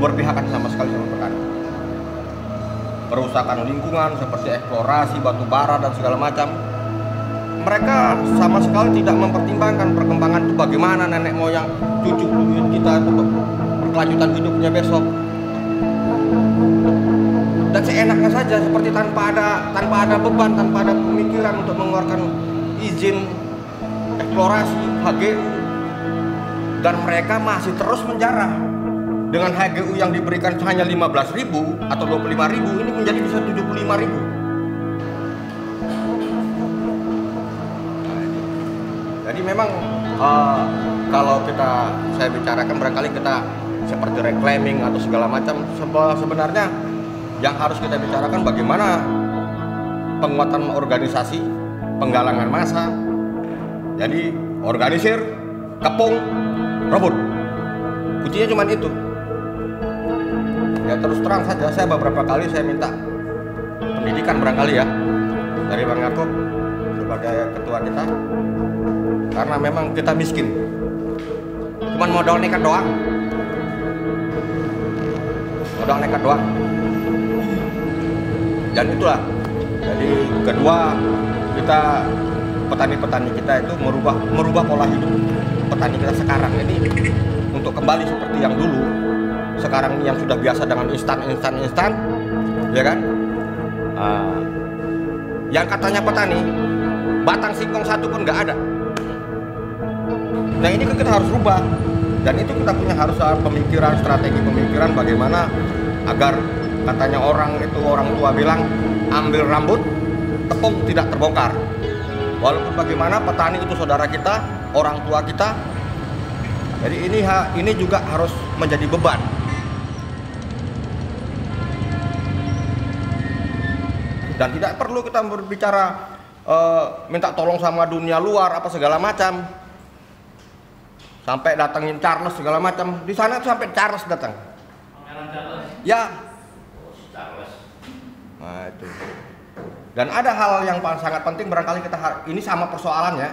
keberpihakan sama sekali sama petani. Perusakan lingkungan seperti eksplorasi batu bara dan segala macam, mereka sama sekali tidak mempertimbangkan perkembangan itu bagaimana nenek moyang, cucu buyut kita untuk berkelanjutan hidupnya besok. Dan seenaknya saja, seperti tanpa ada beban, tanpa ada pemikiran untuk mengeluarkan izin eksplorasi HGU, dan mereka masih terus menjarah dengan HGU yang diberikan hanya 15.000 atau 25.000, ini menjadi bisa 75.000. Jadi memang kalau saya bicarakan barangkali kita seperti reclaiming atau segala macam, sebenarnya yang harus kita bicarakan bagaimana penguatan organisasi, penggalangan massa. Jadi organisir, kepung, robot. Kuncinya cuma itu. Ya terus terang saja, saya beberapa kali saya minta pendidikan barangkali ya dari Bang Yakub sebagai ketua kita, karena memang kita miskin, cuman modal nekat doang, dan itulah. Jadi kedua, kita petani-petani kita itu merubah pola hidup petani kita sekarang ini untuk kembali seperti yang dulu. Sekarang yang sudah biasa dengan instan, ya kan? Yang katanya petani batang singkong satu pun nggak ada. Nah ini kan kita harus rubah, dan itu kita punya harus pemikiran, strategi pemikiran bagaimana agar katanya orang tua bilang ambil rambut, tepung tidak terbongkar. Walaupun bagaimana petani itu saudara kita, orang tua kita. Jadi ini juga harus menjadi beban. Dan tidak perlu kita berbicara minta tolong sama dunia luar apa segala macam. Sampai datangin Charles segala macam. Di sana sampai Charles datang. Ya. Nah, itu. Dan ada hal yang sangat penting barangkali ini sama persoalannya.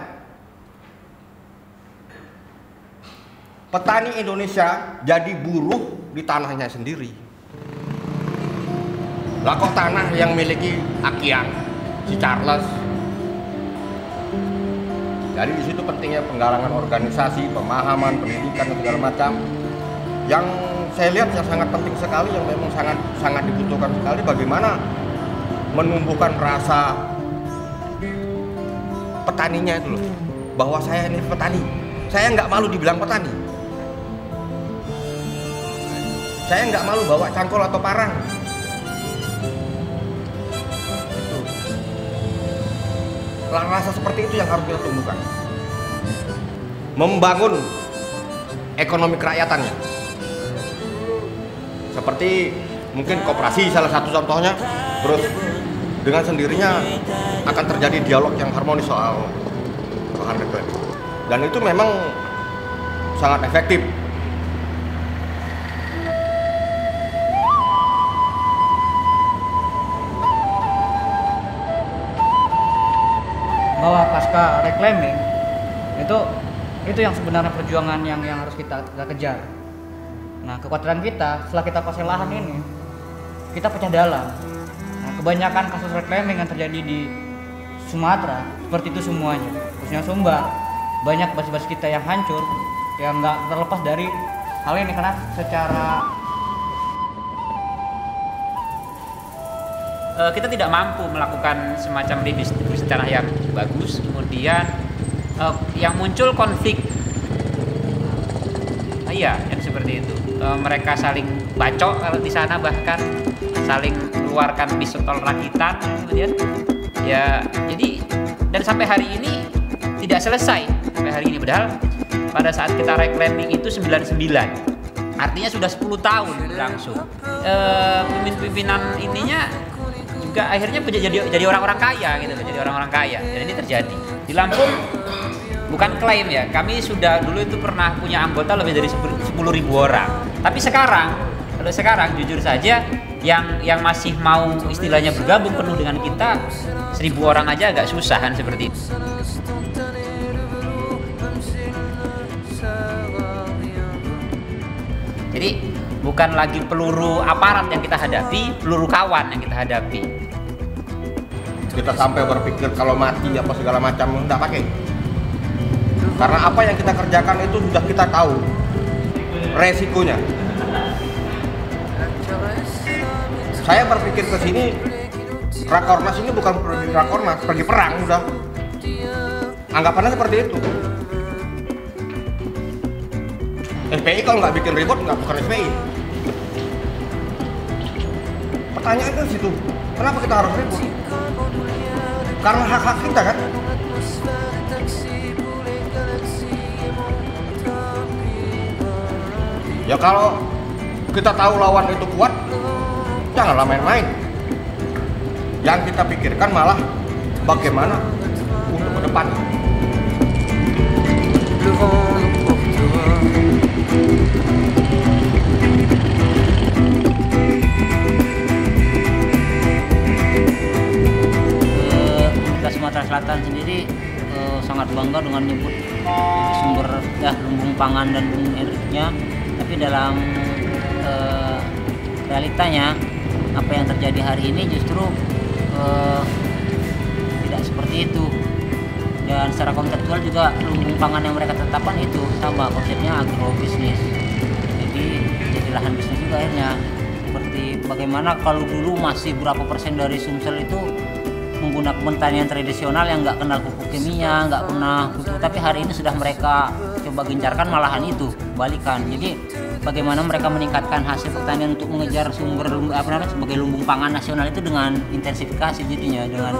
Petani Indonesia jadi buruh di tanahnya sendiri. Lah kok tanah yang miliki Akian, si Charles. Jadi di situ pentingnya penggalangan organisasi, pemahaman, pendidikan dan segala macam. Yang saya lihat yang sangat penting sekali, yang memang sangat dibutuhkan sekali, bagaimana menumbuhkan rasa petaninya itu loh, bahwa saya ini petani, saya nggak malu dibilang petani, saya nggak malu bawa cangkol atau parang. Rasa seperti itu yang harus kita tumbuhkan, membangun ekonomi kerakyatannya, seperti mungkin koperasi salah satu contohnya. Terus dengan sendirinya akan terjadi dialog yang harmonis soal lahan reklamasi, dan itu memang sangat efektif. Bahwa pasca reclaiming itu yang sebenarnya perjuangan yang harus kita kejar. Nah, kekhawatiran kita setelah kita kuasai lahan ini, kita pecah dalam. Nah, kebanyakan kasus reclaiming yang terjadi di Sumatera seperti itu semuanya, khususnya Sumbar. Banyak bas-bas kita yang hancur, yang nggak terlepas dari hal ini, karena secara kita tidak mampu melakukan semacam redistribusi tanah yang bagus. Kemudian yang muncul konflik, iya yang seperti itu. Mereka saling bacok kalau di sana, bahkan saling mengeluarkan pistol rakitan. Kemudian ya jadi, dan sampai hari ini tidak selesai sampai hari ini, padahal pada saat kita reclaiming itu 99, artinya sudah 10 tahun berlangsung. Pimpinan ininya juga akhirnya jadi orang-orang kaya gitu, jadi orang-orang kaya. Dan ini terjadi di Lampung, bukan klaim ya, kami sudah dulu itu pernah punya anggota lebih dari 10.000 orang. Tapi sekarang jujur saja yang masih mau istilahnya bergabung penuh dengan kita 1.000 orang aja agak susah kan, seperti itu. Jadi bukan lagi peluru aparat yang kita hadapi, peluru kawan yang kita hadapi. Kita sampai berpikir kalau mati apa segala macam, enggak pakai. Karena apa yang kita kerjakan itu sudah kita tahu resikonya. Saya berpikir ke sini, Rakornas ini bukan pergi Rakornas, pergi perang udah. Anggapannya seperti itu. FPI kalau nggak bikin ribut nggak bukan FPI. Pertanyaannya ke situ, kenapa kita harus ribut? Karena hak-hak kita kan. Ya kalau kita tahu lawan itu kuat, janganlah main-main. Yang kita pikirkan malah bagaimana untuk ke depan. Sumatera Selatan sendiri sangat bangga dengan nyebut sumber lumbung pangan dan energinya, tapi dalam realitanya apa yang terjadi hari ini justru tidak seperti itu. Dan secara konseptual juga lumbung pangan yang mereka tetapkan itu sama konsepnya agrobisnis, jadi lahan bisnis juga akhirnya. Seperti bagaimana kalau dulu masih berapa persen dari Sumsel itu menggunakan pertanian tradisional yang nggak kenal pupuk kimia, nggak pernah pupuk, tapi hari ini sudah mereka coba gencarkan malahan itu balikan. Jadi bagaimana mereka meningkatkan hasil pertanian untuk mengejar sumber sebagai lumbung pangan nasional itu dengan intensifikasi jadinya, dengan